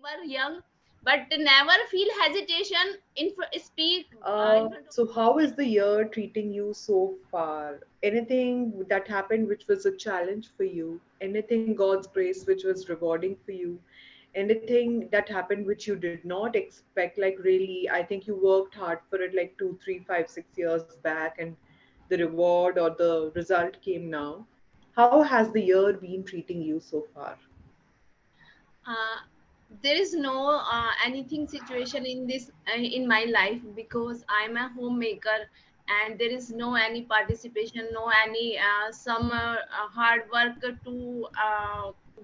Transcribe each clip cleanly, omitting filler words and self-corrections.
were young, but never feel hesitation speak in front of So how is the year treating you so far? Anything that happened which was a challenge for you? Anything God's grace which was rewarding for you? Anything that happened which you did not expect? Like really, I think you worked hard for it like 2, 3, 5, 6 years back, and the reward or the result came now. How has the year been treating you so far? uh, there is no anything situation in this in my life, because I'm a homemaker, and there is no any participation, no any some hard work to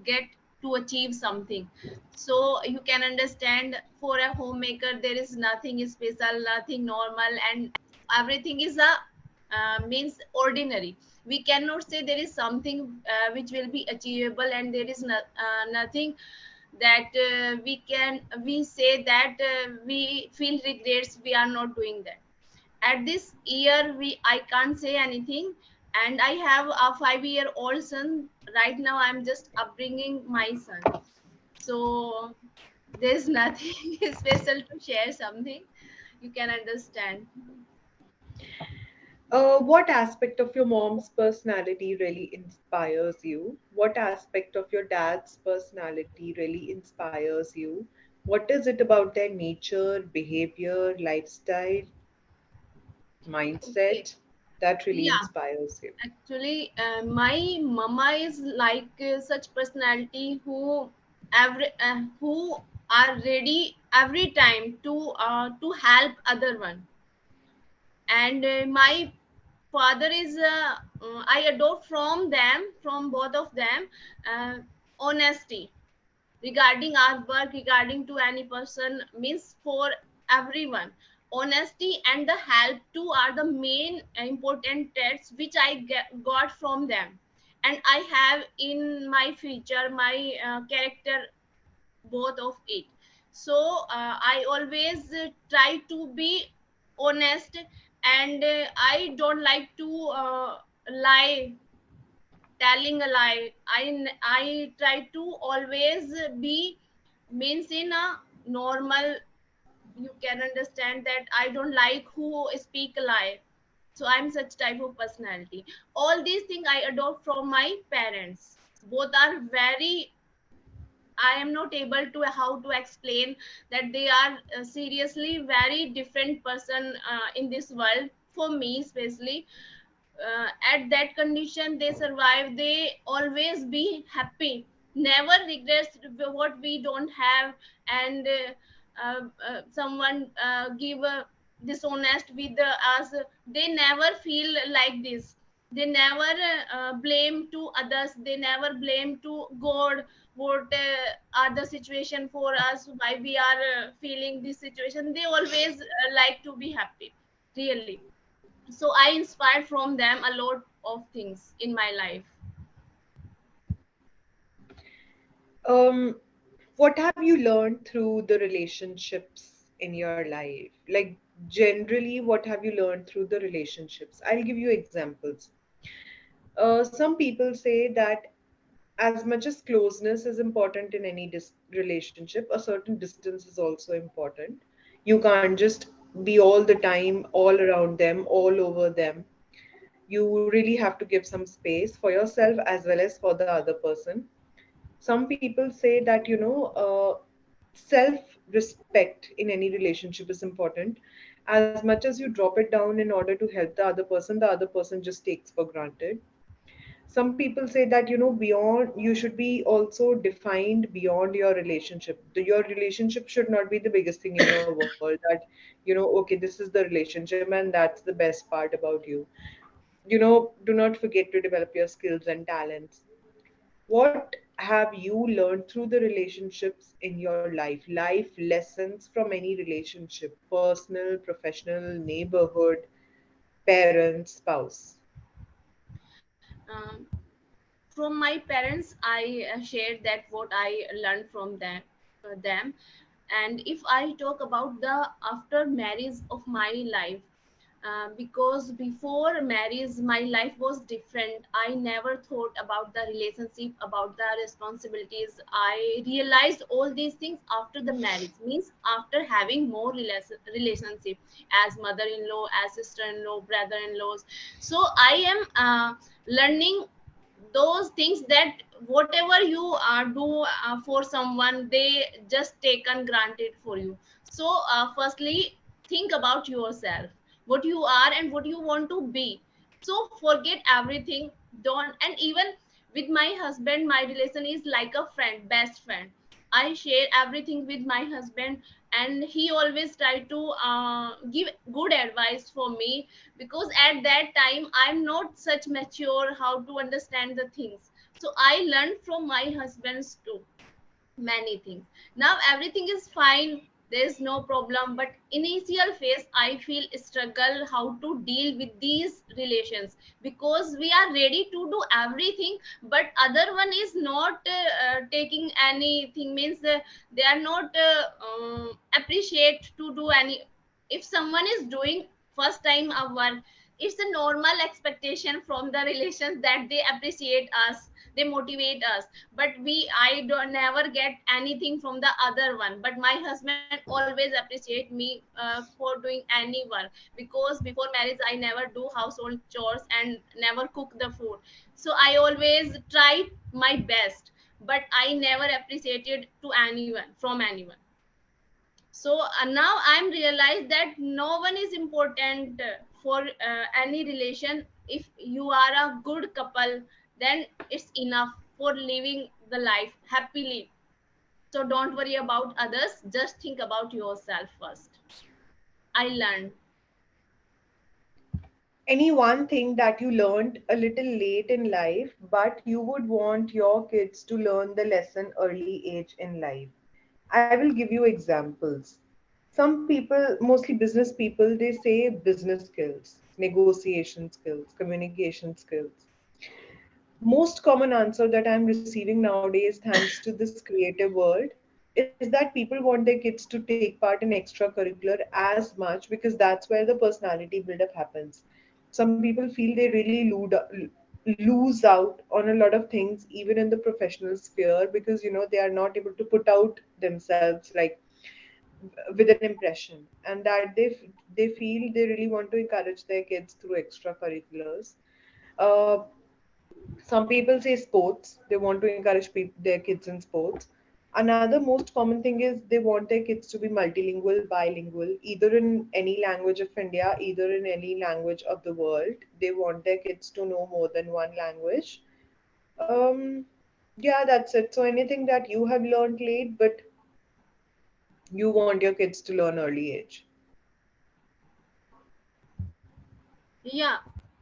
get to achieve something. So you can understand, for a homemaker there is nothing special, nothing normal, and everything is a means ordinary. We cannot say there is something which will be achievable, and there is nothing that we say that we feel regrets we are not doing that. At this year we I can't say anything, and I have a 5-year-old son. Right now I'm just upbringing my son, so there's nothing special to share something, you can understand. What aspect of your mom's personality really inspires you? What aspect of your dad's personality really inspires you? What is it about their nature, behavior, lifestyle, Okay. mindset that really Yeah, inspires you? actually, my mama is like such personality who are ready every time to help other one. And my father is I adopt from them, from both of them, uh, honesty regarding our work, regarding to any person, means for everyone. Honesty and the help too are the main important traits which got from them, and I have in my future, my character, both of it. So I always try to be honest, and I don't like to lie, telling a lie. I try to always be means in a normal, you can understand that I don't like who speak a lie. So I'm such type of personality. All these things I adopt from my parents. Both are very, I am not able to how to explain that they are seriously very different person in this world. For me especially, at that condition they survive, they always be happy, never regrets what we don't have. And someone give dishonest with us, they never feel like this. They never blame to others, they never blame to god what are the situation for us, why we are feeling this situation. They always like to be happy, really. So I inspired from them a lot of things in my life. Um, what have you learned through the relationships in your life? Like, generally, what have you learned through the relationships? I'll give you examples. Some people say that as much as closeness is important in any relationship, a certain distance is also important. You can't just be all the time, all around them, all over them. You really have to give some space for yourself as well as for the other person. Some people say that, self respect in any relationship is important. As much as you drop it down in order to help the other person just takes for granted. Some people say that, beyond, you should be also defined beyond your relationship. Your relationship should not be the biggest thing in your world, that, okay, this is the relationship and that's the best part about you. Do not forget to develop your skills and talents. What have you learned through the relationships in your life lessons from any relationship, personal, professional, neighborhood, parent, spouse? Um, from my parents, I shared that what I learned from them. And if I talk about the after marriage of my life, because before marriage my life was different. I never thought about the relationship, about the responsibilities. I realized all these things after the marriage, means after having more relationship, as mother-in-law, as sister-in-law, brother-in-laws. So I am learning those things, that whatever you do for someone, they just taken granted for you. So firstly, think about yourself, what you are and what you want to be. So forget everything. Don't. And even with my husband, my relation is like a friend, best friend. I share everything with my husband, and he always try to give good advice for me, because at that time I'm not such mature how to understand the things. So I learned from my husbands too many things. Now everything is fine, there is no problem, but initial phase I feel struggle how to deal with these relations, because we are ready to do everything, but other one is not taking anything, means they are not appreciate to do any. If someone is doing first time a work, it's a normal expectation from the relations that they appreciate us, they motivate us. But I don't never get anything from the other one, but my husband always appreciate me for doing any work, because before marriage I never do household chores and never cook the food. So I always try my best, but I never appreciated to anyone, from anyone. So now I'm realized that no one is important for any relation. If you are a good couple, then it's enough for living the life happily. So don't worry about others, just think about yourself first. I learned. Any one thing that you learned a little late in life, but you would want your kids to learn the lesson early age in life? I will give you examples. Some people, mostly business people, they say business skills, negotiation skills, communication skills. Most common answer that I'm receiving nowadays, thanks to this creative world, is that people want their kids to take part in extracurricular as much because that's where the personality buildup happens. Some people feel they really lose out on a lot of things, even in the professional sphere, because they are not able to put out themselves like with an impression, and that they feel they really want to encourage their kids through extracurriculars. Uh, some people say sports. They want to encourage their kids in sports. Another most common thing is they want their kids to be multilingual, bilingual, either in any language of India, either in any language of the world. They want their kids to know more than one language. Um, yeah, that's it. So anything that you have learned late, but you want your kids to learn early age. Yeah,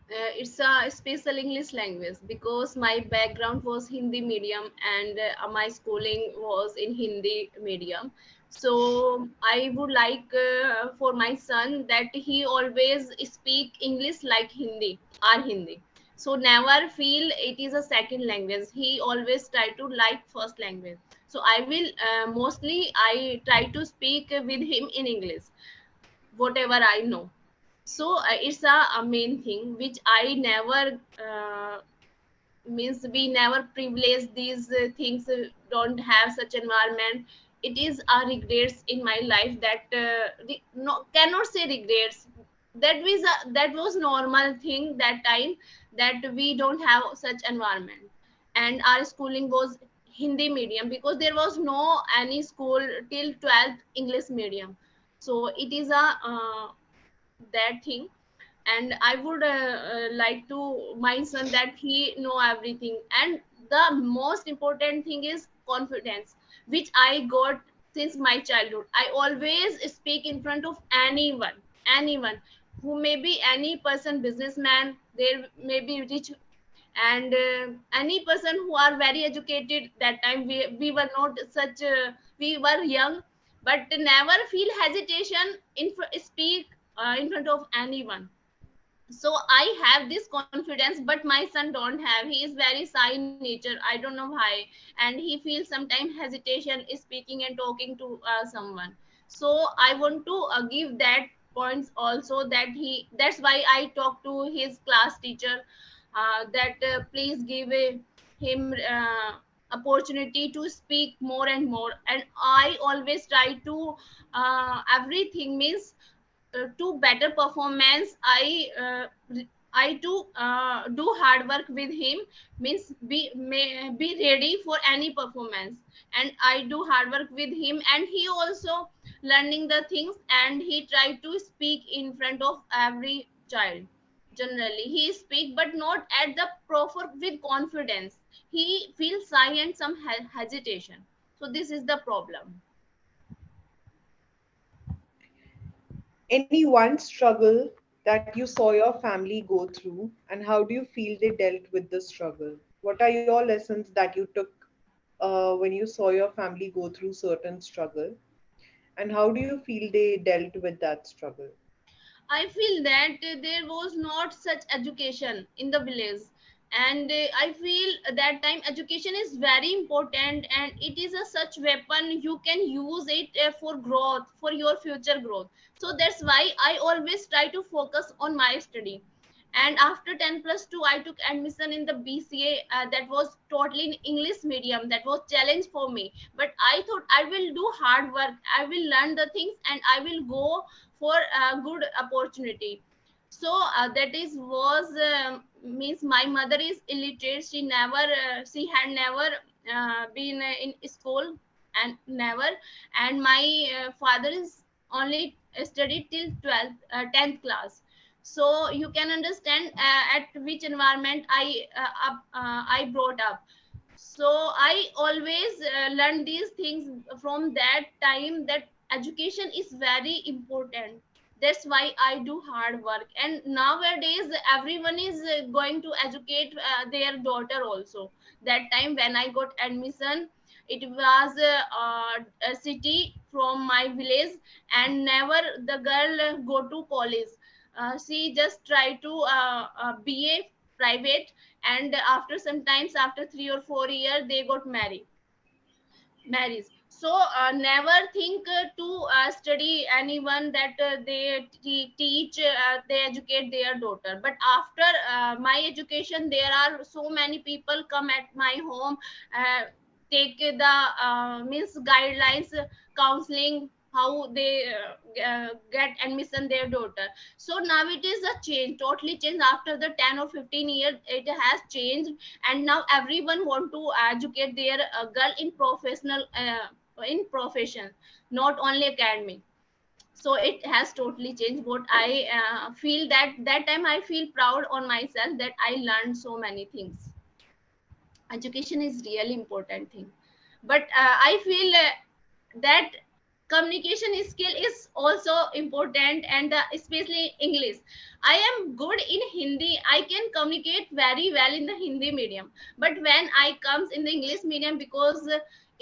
it's a special English language, because my background was Hindi medium, and my schooling was in Hindi medium. So I would like for my son that he always speak English like Hindi or Hindi. So never feel it is a second language. He always try to like first language. So I will mostly I try to speak with him in English, whatever I know. So it's a main thing which I never means we never privilege these things, don't have such environment. It is a regrets in my life that no, cannot say regrets. That was normal thing that time, that we don't have such environment. And our schooling was Hindi medium, because there was no any school till 12th English medium. So it is a that thing. And I would like to my son that he know everything. And the most important thing is confidence, which I got since my childhood. I always speak in front of anyone who may be any person, businessman, there may be rich, and any person who are very educated. That time we were not such we were young, but never feel hesitation speak in front of anyone. So I have this confidence, but my son don't have. He is very shy in nature, I don't know why. And he feels sometimes hesitation speaking and talking to someone. So I want to give that points also, that he, that's why I talk to his class teacher, that please give him opportunity to speak more and more. And I always try to everything means to better performance. I do do hard work with him, means be ready for any performance. And I do hard work with him, and he also learning the things, and he try to speak in front of every child. Generally he speak, but not at the proper with confidence. He feels shy and some hesitation. So this is the problem. Any one struggle that you saw your family go through, and how do you feel they dealt with the struggle? What are your lessons that you took when you saw your family go through certain struggle, and how do you feel they dealt with that struggle? I feel that there was not such education in the village, and I feel that time education is very important, and it is a such weapon you can use it for growth, for your future growth. So that's why I always try to focus on my study. And after 10 plus 2 I took admission in the BCA, that was totally in English medium. That was challenge for me, but I thought I will do hard work, I will learn the things, and I will go for a good opportunity. So that is was means my mother is illiterate. She never she had never been in school, and never. And my father is only studied till 12th 10th class. So you can understand at which environment I brought up. So I always learn these things from that time, that education is very important. That's why I do hard work. And nowadays everyone is going to educate their daughter also. That time when I got admission, it was a city from my village, and never the girl go to college. She just try to BA private, and after sometimes after 3 or 4 years they got marries. So never think to study anyone, that they teach, they educate their daughter. But after my education, there are so many people come at my home, uh, take the means guidelines, counseling, how they get admission their daughter. So now it is a change, totally changed. After the 10 or 15 years it has changed, and now everyone want to educate their girl in professional in profession, not only academic. So it has totally changed. What I feel, that that time I feel proud on myself, that I learned so many things. Education is really important thing. But I feel that communication skill is also important, and especially English. I am good in Hindi, I can communicate very well in the Hindi medium. But when I comes in the English medium, because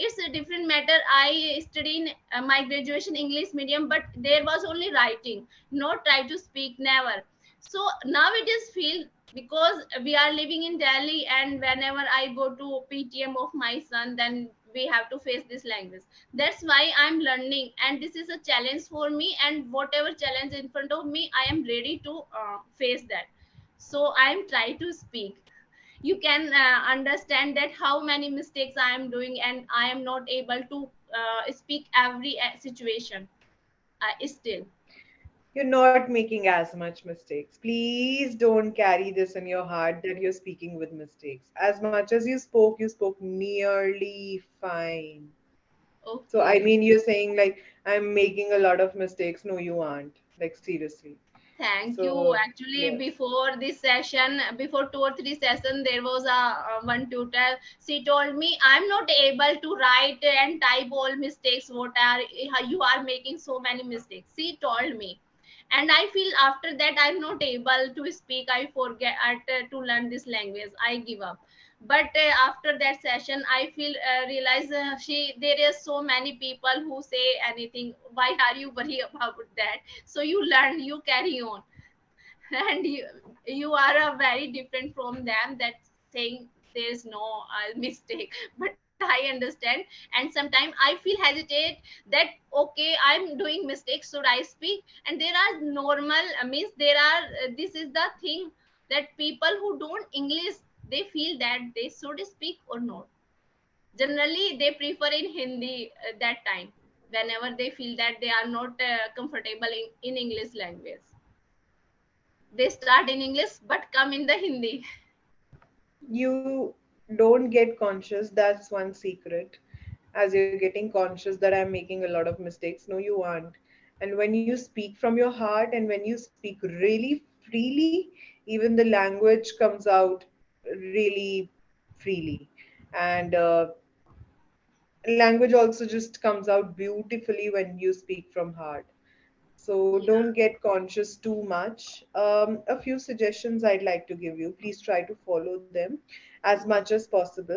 it's a different matter. I study in my graduation English medium, but there was only writing, not try to speak, never. So now it is feel, because we are living in Delhi, and whenever I go to PTM of my son, then we have to face this language. That's why I'm learning, and this is a challenge for me, and whatever challenge in front of me, I am ready to face that. So I am trying to speak. You can understand that how many mistakes I am doing, and I am not able to speak every situation still. You're not making as much mistakes. Please don't carry this in your heart that you're speaking with mistakes. As much as you spoke nearly fine. So, I Okay. mean, you're saying like, I'm making a lot of mistakes. No, you aren't. Like, seriously. Thank you. So, Actually, yes. before this session, before 2 or 3 sessions, there was a one tutor. She told me I'm not able to write and type all mistakes. What are you are making so many mistakes? She told me, and I feel after that I'm not able to speak. I forget to learn this language. I give up. But after that session, I feel realize she there is so many people who say anything. Why are you worried about that? So you learn, you carry on. And you are very different from them, that saying there is no mistake. But I understand. And sometimes I feel hesitate that okay, I'm doing mistakes, should I speak? And there are normal means there are this is the thing that people who don't English, they feel that they should speak or not. Generally they prefer in Hindi that time, whenever they feel that they are not comfortable in English language, they start in English but come in the Hindi. You don't get conscious, that's one secret. As you're getting conscious that I'm making a lot of mistakes, no, you aren't. And when you speak from your heart and when you speak really freely, even the language comes out really freely. And language also just comes out beautifully when you speak from heart. So Yeah, don't get conscious too much. A few suggestions I'd like to give you. Please try to follow them as much as possible.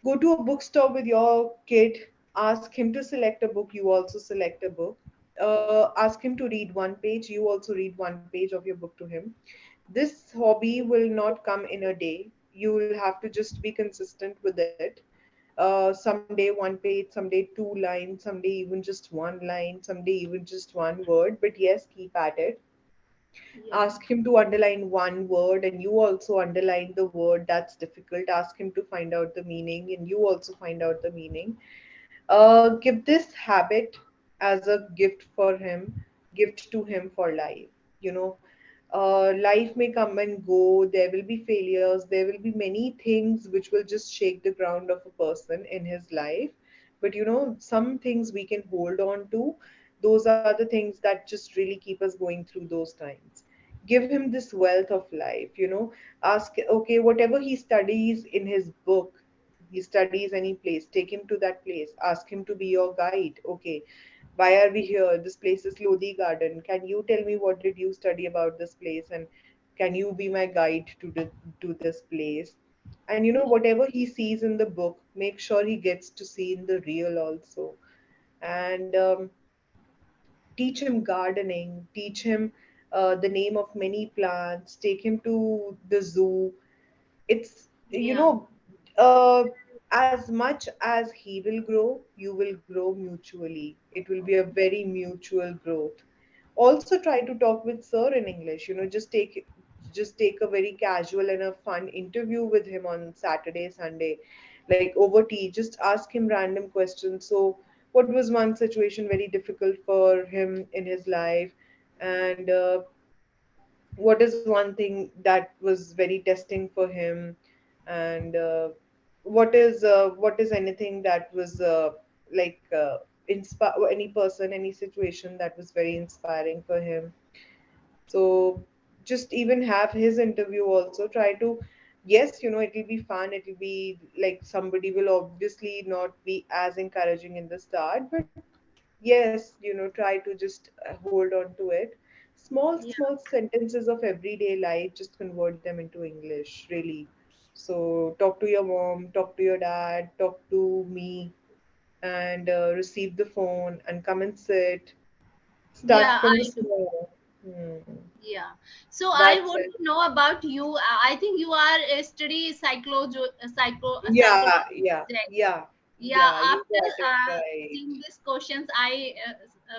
Go to a bookstore with your kid, ask him to select a book, you also select a book. Ask him to read one page, you also read one page of your book to him. This hobby will not come in a day. You will have to just be consistent with it. Someday one page, someday two lines, someday even just one line, someday even just one word. But yes, keep at it. yeah, Ask him to underline one word, and you also underline the word that's difficult. Ask him to find out the meaning, and you also find out the meaning. Give this habit as a gift for him, gift to him for life. You know, life may come and go, there will be failures, there will be many things which will just shake the ground of a person in his life. But some things we can hold on to. Those are the things that just really keep us going through those times. Give him this wealth of life. Ask, okay, whatever he studies in his book, he studies any place, take him to that place, ask him to be your guide. Okay, why are we here? This place is Lodi Garden. Can you tell me what did you study about this place, and can you be my guide to this place? And whatever he sees in the book, make sure he gets to see in the real also. And teach him gardening, teach him the name of many plants, take him to the zoo. It's yeah, as much as he will grow, you will grow mutually. It will be a very mutual growth. Also try to talk with sir in English. Just take a very casual and a fun interview with him on Saturday, Sunday, like over tea. Just ask him random questions. So what was one situation very difficult for him in his life? And what is one thing that was very testing for him? And what is anything that was like any person, any situation that was very inspiring for him? So just even have his interview also. Try to, yes, it'll be fun, it'll be like somebody will obviously not be as encouraging in the start, but yes, try to just hold on to it. Small yeah, small sentences of everyday life, just convert them into English, really. So talk to your mom, talk to your dad, talk to me, and receive the phone and come and sit. Start yeah, from the I do. small. Hmm. Yeah. So I That's want it. to know about you. I think you are a study Yeah, psychology yeah, subject. yeah, Yeah. yeah, you After got it right. seeing these questions, I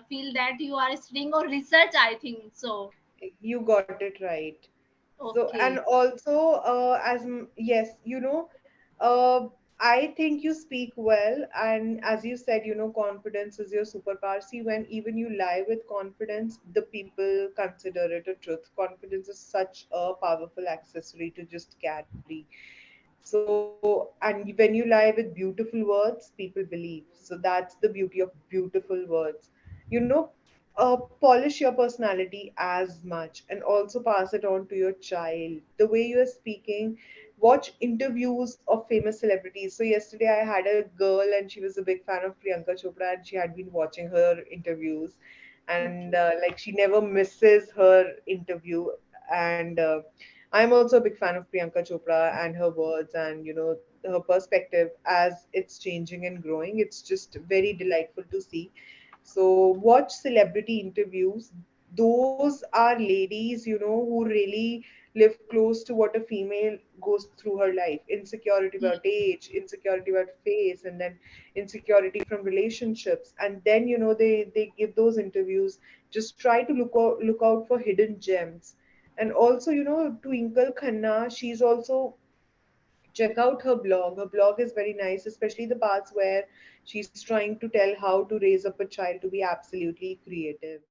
feel that you are studying or research. I think so. You got it right. So, and Okay. also, yes, uh, I think you speak well, and as you said, confidence is your superpower. See, when even you lie with confidence, the people consider it a truth. Confidence is such a powerful accessory to just carry. So, and when you lie with beautiful words, people believe. So that's the beauty of beautiful words. You know, polish your personality as much and also pass it on to your child. The way you are speaking, watch interviews of famous celebrities. So yesterday I had a girl and she was a big fan of Priyanka Chopra and she had been watching her interviews, and Okay. like she never misses her interview. And I'm also a big fan of Priyanka Chopra and her words, and her perspective as it's changing and growing. It's just very delightful to see. So watch celebrity interviews. those are ladies, who really live close to what a female goes through her life. Insecurity about age, insecurity about face, and then insecurity from relationships. And then, they give those interviews. Just try to look out for hidden gems. And also, Twinkle Khanna, she's also, check out her blog. Her blog is very nice, especially the parts where she's trying to tell how to raise up a child to be absolutely creative.